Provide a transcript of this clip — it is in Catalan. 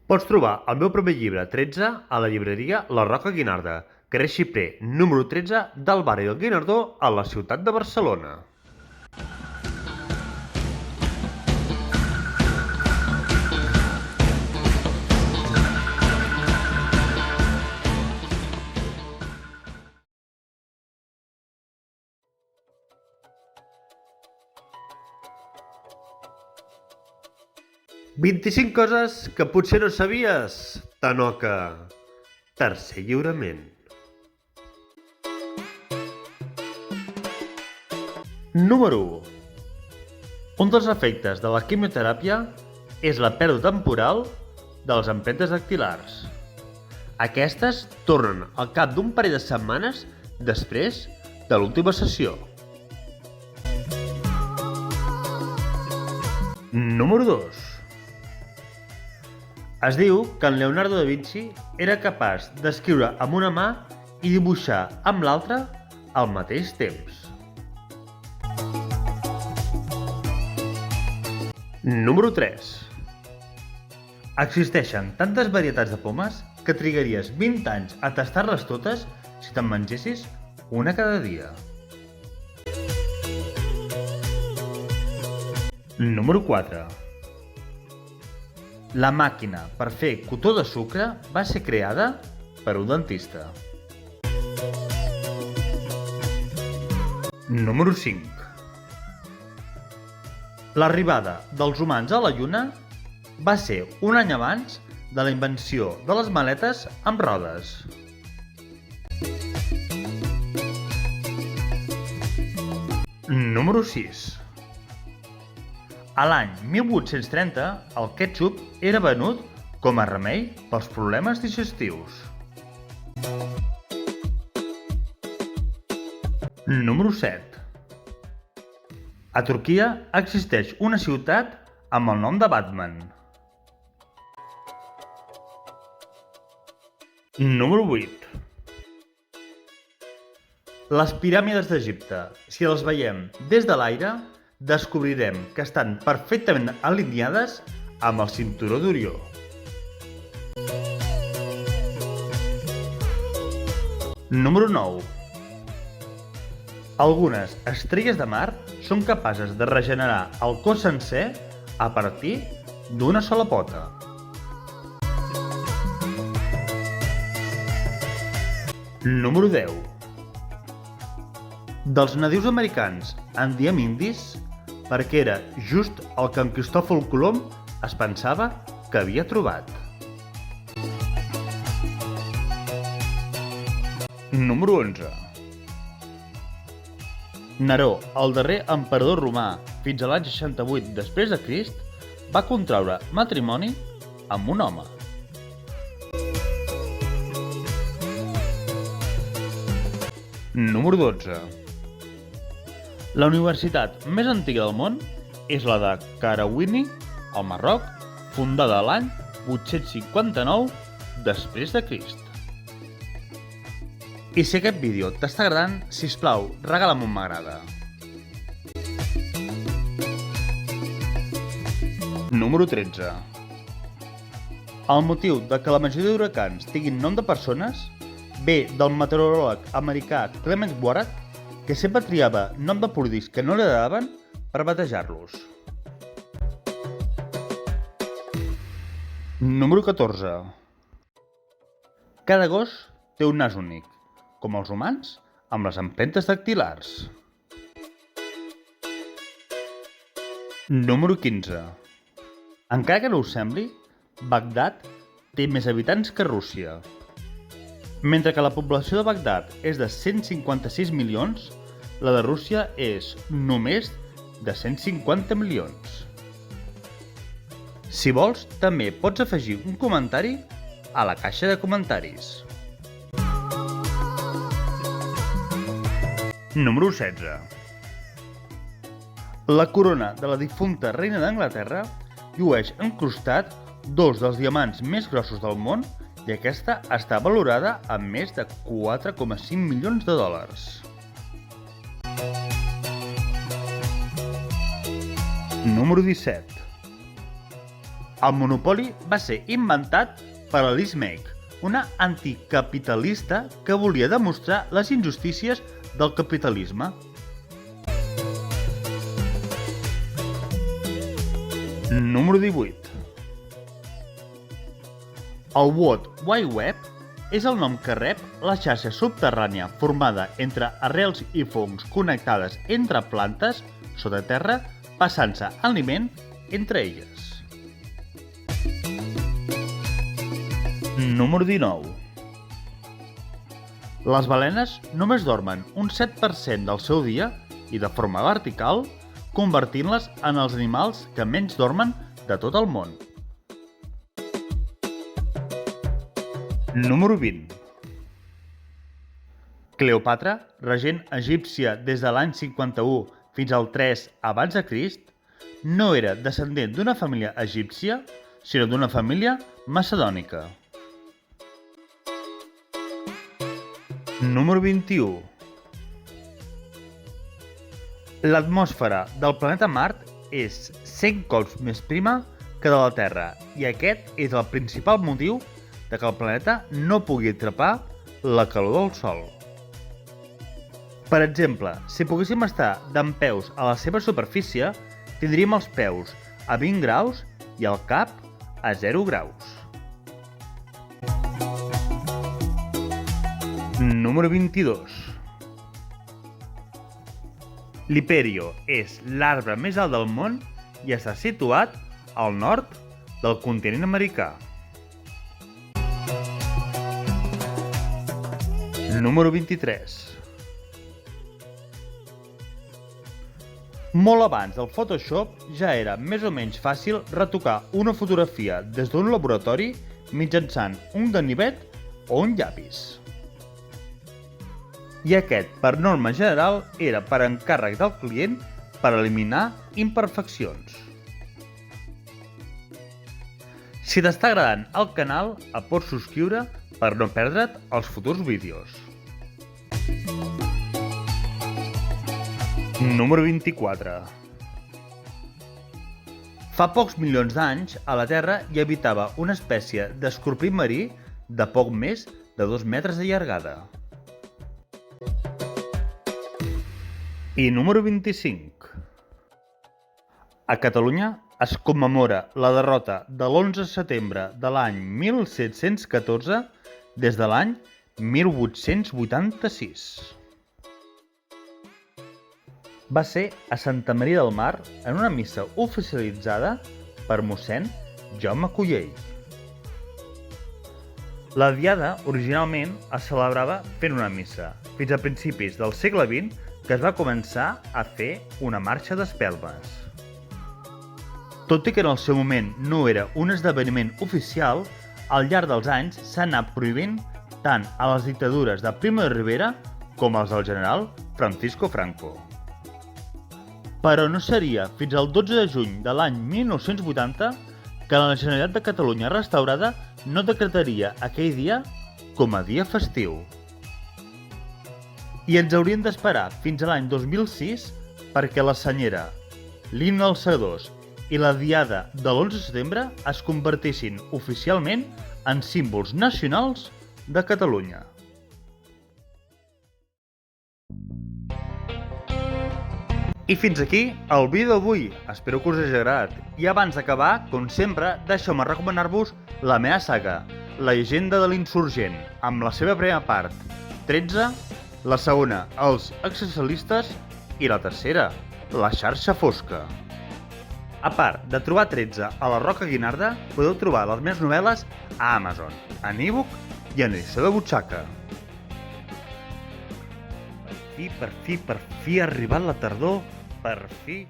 Pots trobar el meu primer llibre 13 a la llibreria La Roca Guinarda, carrer Xiprer, número 13 del barri del Guinardó, a la ciutat de Barcelona. «25 coses que potser no sabies, Tanoca». Tercer lliurament. Número 1. Un dels efectes de la quimioteràpia és la pèrdua temporal de les empremtes dactilars. Aquestes tornen al cap d'un parell de setmanes després de l'última sessió. Número 2. Es diu que en Leonardo da Vinci era capaç d'escriure amb una mà i dibuixar amb l'altra al mateix temps. Número 3. Existeixen tantes varietats de pomes que trigaries 20 anys a tastar-les totes si te'n mengessis una cada dia. Número 4. La màquina per fer cotó de sucre va ser creada per un dentista. Número 5. L'arribada dels humans a la Lluna va ser un any abans de la invenció de les maletes amb rodes. Número 6. A l'any 1830, el quètxup era venut com a remei pels problemes digestius. Número 7. A Turquia existeix una ciutat amb el nom de Batman. Número 8. Les piràmides d'Egipte, si les veiem des de l'aire, descobrirem que estan perfectament alineades amb el cinturó d'Orió. Número 9. Algunes estrelles de mar són capaces de regenerar el cos sencer a partir d'una sola pota. Número 10. Dels nadius americans en diem indis perquè era just el que en Cristòfol Colom es pensava que havia trobat. Número 11. Neró, el darrer emperador romà fins a l'any 68 després de Crist, va contraure matrimoni amb un home. Número 12. La universitat més antiga del món és la de Qarawini, al Marroc, fundada l'any 859 després de Crist. I si aquest vídeo t'està agradant, sisplau, regala'm un m'agrada. Número 13. El motiu de que la majoria d'huracans tinguin nom de persones ve del meteoròleg americà Clement Warack, que sempre triava nom de polítics que no li agradaven per batejar-los. Número 14. Cada gos té un nas únic, com els humans amb les empremtes dactilars. Número 15. Encara que no us sembli, Bagdad té més habitants que Rússia. Mentre que la població de Bagdad és de 156 milions, la de Rússia és només de 150 milions. Si vols, també pots afegir un comentari a la caixa de comentaris. Número 16. La corona de la difunta reina d'Anglaterra llueix encrustat dos dels diamants més grossos del món i aquesta està valorada amb més de 4,5 milions de dòlars. Número 17. El monopoli va ser inventat per Alice Meek, una anticapitalista que volia demostrar les injustícies del capitalisme. Número 18. El World Wide Web és el nom que rep la xarxa subterrània formada entre arrels i fongs connectades entre plantes sota terra, passant-se aliment entre elles. Número 19. Les balenes només dormen un 7% del seu dia i de forma vertical, convertint-les en els animals que menys dormen de tot el món. Número 20. Cleopatra, regent egípcia des de l'any 51 fins al 3 abans de Crist, no era descendent d'una família egípcia, sinó d'una família macedònica. Número 21. L'atmosfera del planeta Mart és 100 cops més prima que de la Terra i aquest és el principal motiu de que el planeta no pugui atrapar la calor del Sol. Per exemple, si poguéssim estar dempeus a la seva superfície, tindríem els peus a 20 graus i el cap a 0 graus. Número 22. L'hiperio és l'arbre més alt del món i està situat al nord del continent americà. Número 23. Molt abans del Photoshop ja era més o menys fàcil retocar una fotografia des d'un laboratori mitjançant un ganivet o un llapis. I aquest, per norma general, era per encàrrec del client per eliminar imperfeccions. Si t'està agradant el canal, et pots subscriure per no perdre't els futurs vídeos. Número 24. Fa pocs milions d'anys, a la Terra hi habitava una espècie d'escorpí marí de poc més de 2 metres de llargada. I número 25. A Catalunya es commemora la derrota de l'11 de setembre de l'any 1714 des de l'any 1886. Va ser a Santa Maria del Mar en una missa oficialitzada per mossèn Jaume Collell. La diada originalment es celebrava fent una missa, fins a principis del segle XX que es va començar a fer una marxa d'espelmes. Tot i que en el seu moment no era un esdeveniment oficial, al llarg dels anys s'ha anat prohibint tant a les dictadures de Primo de Rivera com als del general Francisco Franco. Però no seria fins al 12 de juny de l'any 1980 que la Generalitat de Catalunya restaurada no decretaria aquell dia com a dia festiu. I ens haurien d'esperar fins a l'any 2006 perquè la senyera, l'himne dels segadors i la diada de l'11 de setembre es convertissin oficialment en símbols nacionals de Catalunya. I fins aquí el vídeo d'avui. Espero que us hagi agradat. I abans d'acabar, com sempre, deixeu-me recomanar-vos la meva saga, La llegenda de l'insurgent, amb la seva primera part, 13, la segona, Els excessionistes, i la tercera, La xarxa fosca. A part de trobar 13 a la Roca Guinarda, podeu trobar les meves novel·les a Amazon, en e-book i en edició de butxaca. Per fi ha arribat la tardor, per fi.